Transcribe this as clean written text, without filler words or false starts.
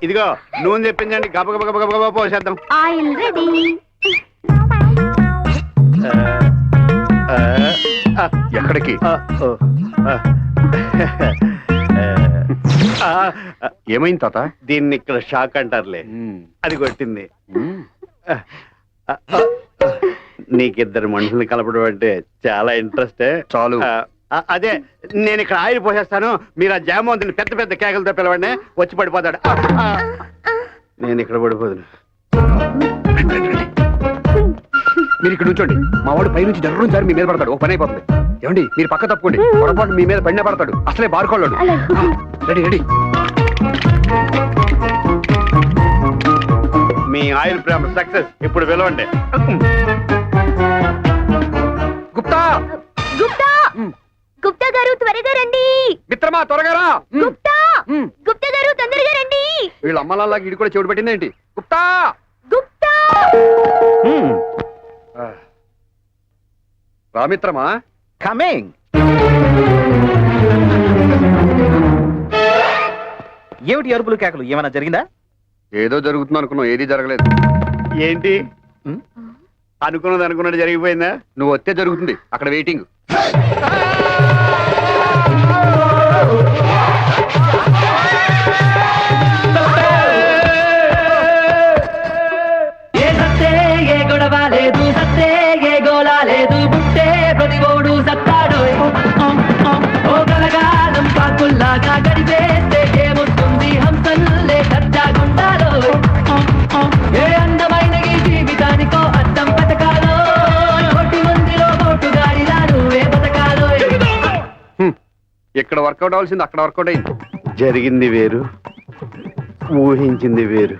ఇదిగో నూనె చెప్పించండి, గబ గబ గబ గబ గబ పోసేద్దాం. Oil ready. ఎక్కడికి? ఏమైంది తాత? దీన్ని ఇక్కడ షాక్ అంటారులే, అది కొట్టింది. నీకిద్దరు మనుషుల్ని కలపడం అంటే చాలా ఇంట్రెస్ట్. చాలు. అదే నేను ఇక్కడ ఆయిల్ పోసేస్తాను, మీరు ఆ జామవంతుని పెద్ద పెద్ద కేకలతో పిలవండి, వచ్చి పడిపోతాడు. నేను ఇక్కడ పడిపోదును. మీరు ఇక్కడ నుంచోండి, మా వాడు పై నుంచి జర్రు జారి మీ మీద పడతాడు, ఒక పని అయిపోతుంది. ఏమండి మీరు పక్క తప్పుకోండి, పొరపాటు మీ మీద పడిన పడతాడు, అసలే బారుకోళ్ళాడు. Ready ready. మీ ఆయిల్ ప్రేమ సక్సెస్, ఇప్పుడు పిలవండి. గుప్తా గుప్తా గుప్తా గారు త్వరగా రండి. మిత్రమా త్వరగా రా. గుప్తా గుప్తా గారు తొందరగా రండి. వీళ్ళ అమ్మలాగా ఇడి కూడా చెవుడు పెట్టిందేంటి? గుప్తా గుప్తా రామిత్రమా కమింగ్. ఏమిటి అరుపులు కేకలు? ఏమైనా జరిగిందా? ఏదో జరుగుతుంది అనుకున్నావు, ఏది జరగలేదు. ఏంటి అనుకున్నది అనుకున్నట్టు జరిగిపోయిందా? నువ్వు వస్తే జరుగుతుంది, అక్కడ వెయిటింగ్. ఏ సత్తే ఏ గొడవ లేదు, సత్తే ఏ గోళ లేదు, బుట్టే ప్రతిగోడు సత్తాడు. ఓ కలగాలం పాకుల్లాగా గడిపేస్తే ఏమొస్తుంది, హంసల్లే సత్తాగుండాలో. ఏ అందమైన ఈ జీవితానికో అర్థం పథకాలో, కోటి మందిలో కోటుగాడిలాను ఏ పథకాలో. ఇక్కడ వర్కౌట్ అవ్వాల్సింది అక్కడ వర్కౌట్ అయింది. జరిగింది వేరు, ఊహించింది వేరు.